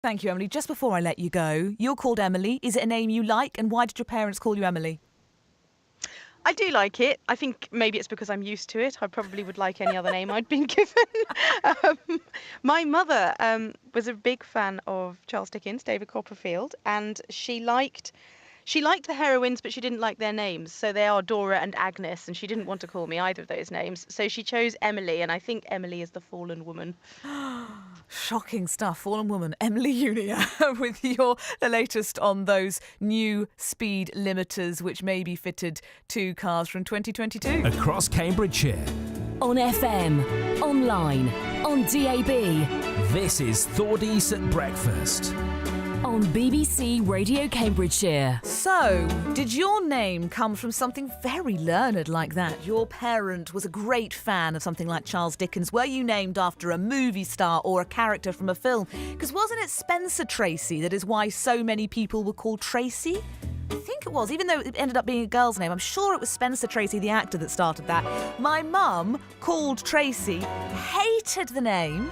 Thank you, Emily. Just before I let you go, you're called Emily. Is it a name you like? And why did your parents call you Emily? I do like it. I think maybe it's because I'm used to it. I probably would like any other name I'd been given. um, my mother was a big fan of Charles Dickens, David Copperfield, and she liked the heroines, but she didn't like their names. So they are Dora and Agnes, and she didn't want to call me either of those names. So she chose Emily, and I think Emily is the fallen woman. Shocking stuff. Fallen woman, Emily Unia, with the latest on those new speed limiters, which may be fitted to cars from 2022. Across Cambridgeshire. On FM, online, on DAB. This is Thordies at Breakfast. On BBC Radio Cambridgeshire. So, did your name come from something very learned like that? Your parent was a great fan of something like Charles Dickens. Were you named after a movie star or a character from a film? Because wasn't it Spencer Tracy that is why so many people were called Tracy? I think it was, even though it ended up being a girl's name. I'm sure it was Spencer Tracy, the actor, that started that. My mum, called Tracy, hated the name.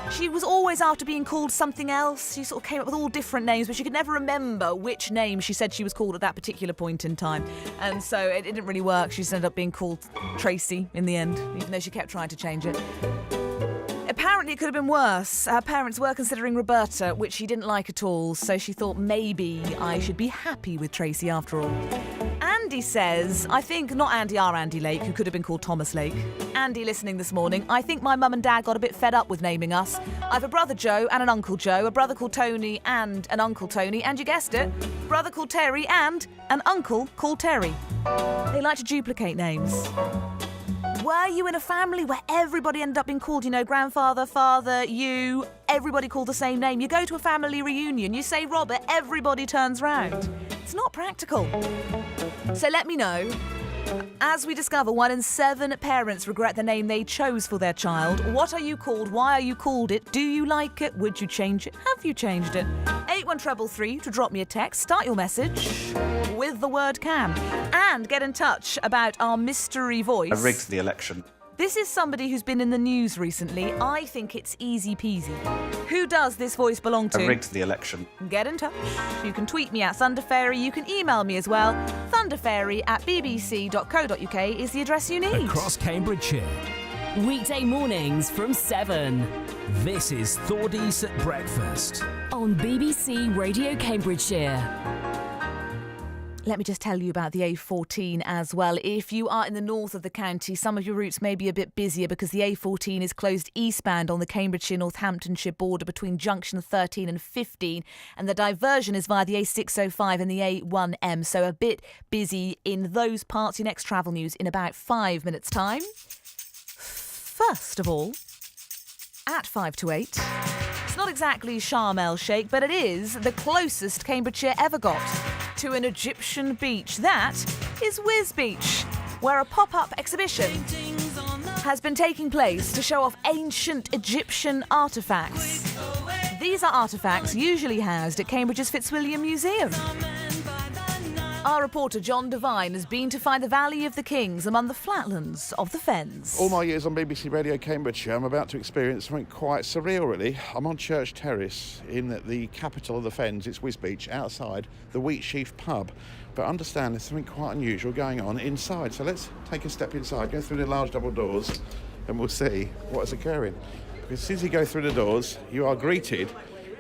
She was always after being called something else. She sort of came up with all different names, but she could never remember which name she said she was called at that particular point in time. And so it didn't really work. She just ended up being called Tracy in the end, even though she kept trying to change it. Apparently it could have been worse. Her parents were considering Roberta, which she didn't like at all, so she thought maybe I should be happy with Tracy after all. Andy says, I think, not Andy, our Andy Lake, who could have been called Thomas Lake. Andy listening this morning, I think my mum and dad got a bit fed up with naming us. I have a brother Joe and an uncle Joe, a brother called Tony and an uncle Tony, and you guessed it, brother called Terry and an uncle called Terry. They like to duplicate names. Were you in a family where everybody ended up being called, grandfather, father, you, everybody called the same name? You go to a family reunion, you say Robert, everybody turns round. It's not practical. So let me know. As we discover, 1 in 7 parents regret the name they chose for their child. What are you called? Why are you called it? Do you like it? Would you change it? Have you changed it? 81333 to drop me a text. Start your message with the word can. And get in touch about our mystery voice. I rigged the election. This is somebody who's been in the news recently. I think it's easy peasy. Who does this voice belong to? I rigged the election. Get in touch. You can tweet me at Thunderfairy. You can email me as well. thunderfairy@bbc.co.uk is the address you need. Across Cambridgeshire. Weekday mornings from 7. This is Thordies at Breakfast. On BBC Radio Cambridgeshire. Let me just tell you about the A14 as well. If you are in the north of the county, some of your routes may be a bit busier because the A14 is closed eastbound on the Cambridgeshire-Northamptonshire border between junction 13 and 15, and the diversion is via the A605 and the A1M, so a bit busy in those parts. Your next travel news in about 5 minutes' time. First of all, at 5 to 8, it's not exactly Sharm el-Sheikh, but it is the closest Cambridgeshire ever got to an Egyptian beach. That is Whiz Beach, where a pop-up exhibition has been taking place to show off ancient Egyptian artefacts. These are artefacts usually housed at Cambridge's Fitzwilliam Museum. Our reporter John Devine has been to find the Valley of the Kings among the flatlands of the Fens. All my years on BBC Radio Cambridgeshire, I'm about to experience something quite surreal, really. I'm on Church Terrace in the capital of the Fens. It's Whiz Beach, outside the Wheatsheaf pub. But understand there's something quite unusual going on inside. So let's take a step inside, go through the large double doors, and we'll see what is occurring. Because as soon as you go through the doors, you are greeted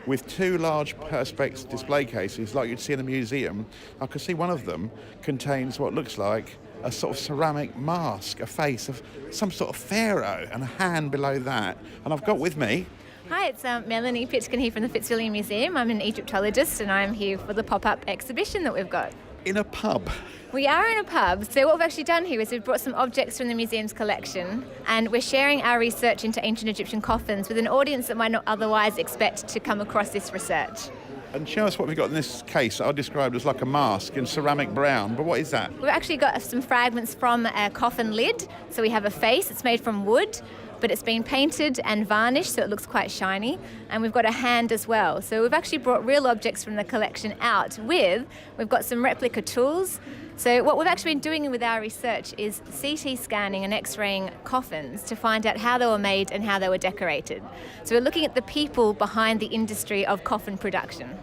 with 2 large perspex display cases like you'd see in a museum. I can see one of them contains what looks like a sort of ceramic mask, a face of some sort of pharaoh, and a hand below that. And I've got with me... Hi, it's Melanie Pitchkin here from the Fitzwilliam Museum. I'm an Egyptologist and I'm here for the pop-up exhibition that we've got. in a pub. We are in a pub, so what we've actually done here is we've brought some objects from the museum's collection and we're sharing our research into ancient Egyptian coffins with an audience that might not otherwise expect to come across this research. And show us what we've got in this case that I described as like a mask in ceramic brown, but what is that? We've actually got some fragments from a coffin lid. So we have a face, it's made from wood, but it's been painted and varnished so it looks quite shiny. And we've got a hand as well. So we've actually brought real objects from the collection out we've got some replica tools, So what we've actually been doing with our research is CT scanning and X-raying coffins to find out how they were made and how they were decorated. So we're looking at the people behind the industry of coffin production.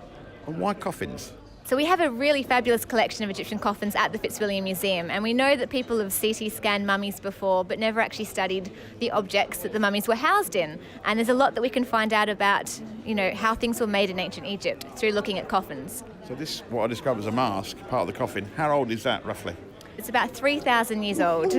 And why coffins? So we have a really fabulous collection of Egyptian coffins at the Fitzwilliam Museum, and we know that people have CT scanned mummies before but never actually studied the objects that the mummies were housed in. And there's a lot that we can find out about, how things were made in ancient Egypt through looking at coffins. So this, what I discovered, is a mask, part of the coffin. How old is that, roughly? It's about 3,000 years old.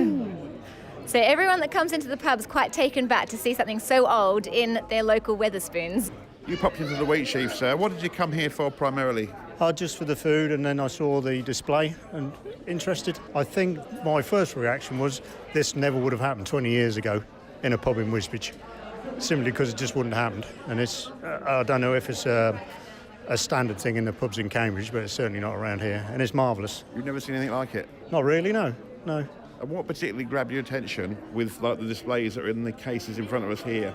So everyone that comes into the pub is quite taken back to see something so old in their local Wetherspoons. You popped into the wheat sheaf, sir. What did you come here for primarily? Just for the food, and then I saw the display and interested. I think my first reaction was this never would have happened 20 years ago in a pub in Wisbech, simply because it just wouldn't have happened. And it's, I don't know if it's a standard thing in the pubs in Cambridge, but it's certainly not around here, and it's marvellous. You've never seen anything like it? Not really, no. And what particularly grabbed your attention with the displays that are in the cases in front of us here?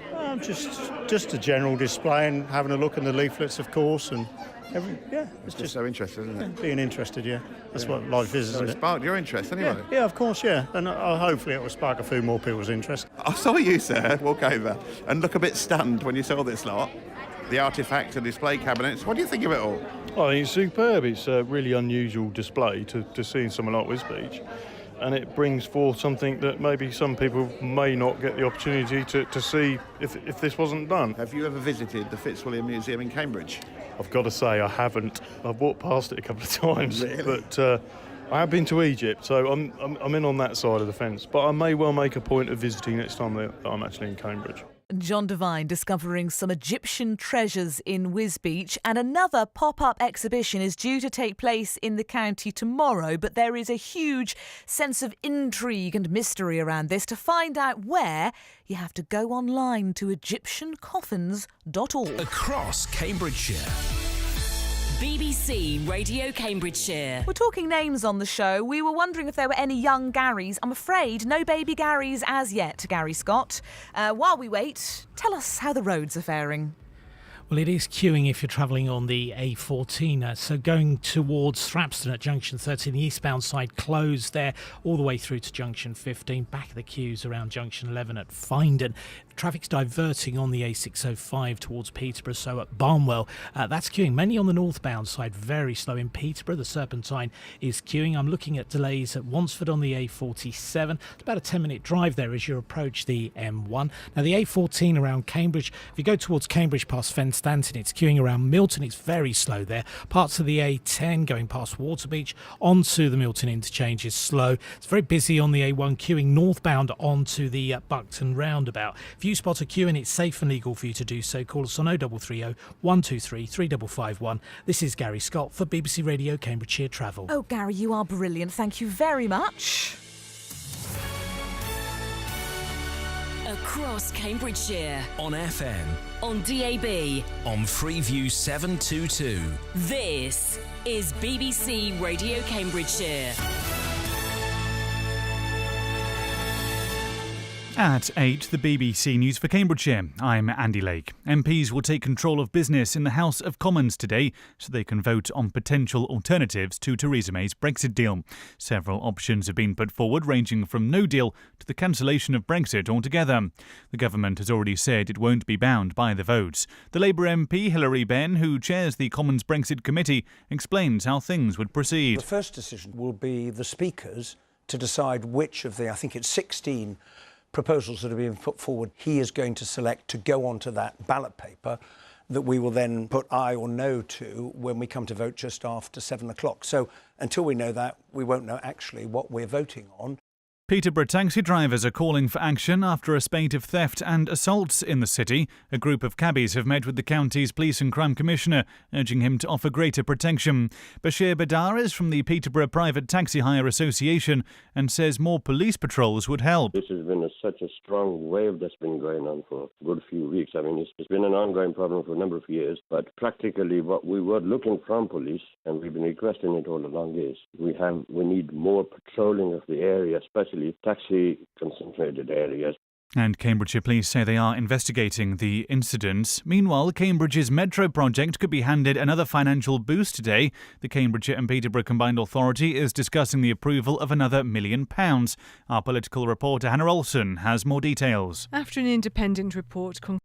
Just a general display and having a look in the leaflets, of course, and It's just so interesting, isn't it? being interested, That's what life is, So isn't it it? sparked your interest anyway? Yeah, of course, and hopefully it will spark a few more people's interest. I saw you, sir, walk over and look a bit stunned when you saw this lot. The artefacts and display cabinets. What do you think of it all? Oh, it's superb. It's a really unusual display to see in somewhere like Wisbech. And it brings forth something that maybe some people may not get the opportunity to see if this wasn't done. Have you ever visited the Fitzwilliam Museum in Cambridge? I've got to say I haven't. I've walked past it a couple of times, Really? but I have been to Egypt, so I'm in on that side of the fence. But I may well make a point of visiting next time that I'm actually in Cambridge. John Devine discovering some Egyptian treasures in Wisbech, and another pop-up exhibition is due to take place in the county tomorrow, but there is a huge sense of intrigue and mystery around this. To find out where, you have to go online to egyptiancoffins.org. Across Cambridgeshire. BBC Radio Cambridgeshire. We're talking names on the show. We were wondering if there were any young Garys. I'm afraid no baby Garys as yet, Gary Scott. While we wait, tell us how the roads are faring. Well, it is queuing if you're travelling on the A14. So going towards Thrapston at Junction 13, the eastbound side closed there all the way through to Junction 15. Back of the queues around Junction 11 at Findon. Traffic's diverting on the A605 towards Peterborough, so at Barnwell. That's queuing mainly on the northbound side, very slow in Peterborough. The Serpentine is queuing. I'm looking at delays at Wansford on the A47. It's about a 10-minute drive there as you approach the M1. Now, the A14 around Cambridge, if you go towards Cambridge past Fenstanton, it's queuing around Milton. It's very slow there. Parts of the A10 going past Waterbeach onto the Milton interchange is slow. It's very busy on the A1 queuing northbound onto the Buckton roundabout. If you spot a queue and it's safe and legal for you to do so, call us on 0330 123 3551. This is Gary Scott for BBC Radio Cambridgeshire Travel. Oh, Gary, you are brilliant. Thank you very much. Across Cambridgeshire. On FM. On DAB. On Freeview 722. This is BBC Radio Cambridgeshire. At 8, the BBC News for Cambridgeshire. I'm Andy Lake. MPs will take control of business in the House of Commons today so they can vote on potential alternatives to Theresa May's Brexit deal. Several options have been put forward, ranging from no deal to the cancellation of Brexit altogether. The government has already said it won't be bound by the votes. The Labour MP Hilary Benn, who chairs the Commons Brexit Committee, explains how things would proceed. The first decision will be the Speaker's to decide which of the, I think it's 16 proposals that are being put forward, he is going to select to go onto that ballot paper that we will then put aye or no to when we come to vote just after 7 o'clock. So until we know that, we won't know actually what we're voting on. Peterborough taxi drivers are calling for action after a spate of theft and assaults in the city. A group of cabbies have met with the county's Police and Crime Commissioner, urging him to offer greater protection. Bashir Badar is from the Peterborough Private Taxi Hire Association and says more police patrols would help. This has been such a strong wave that's been going on for a good few weeks. I mean, it's been an ongoing problem for a number of years, but practically what we were looking from police, and we've been requesting it all along, is we need more patrolling of the area, especially taxi-concentrated areas. And Cambridgeshire police say they are investigating the incident. Meanwhile, Cambridge's metro project could be handed another financial boost today. The Cambridgeshire and Peterborough Combined Authority is discussing the approval of another £1 million. Our political reporter Hannah Olsen has more details. After an independent report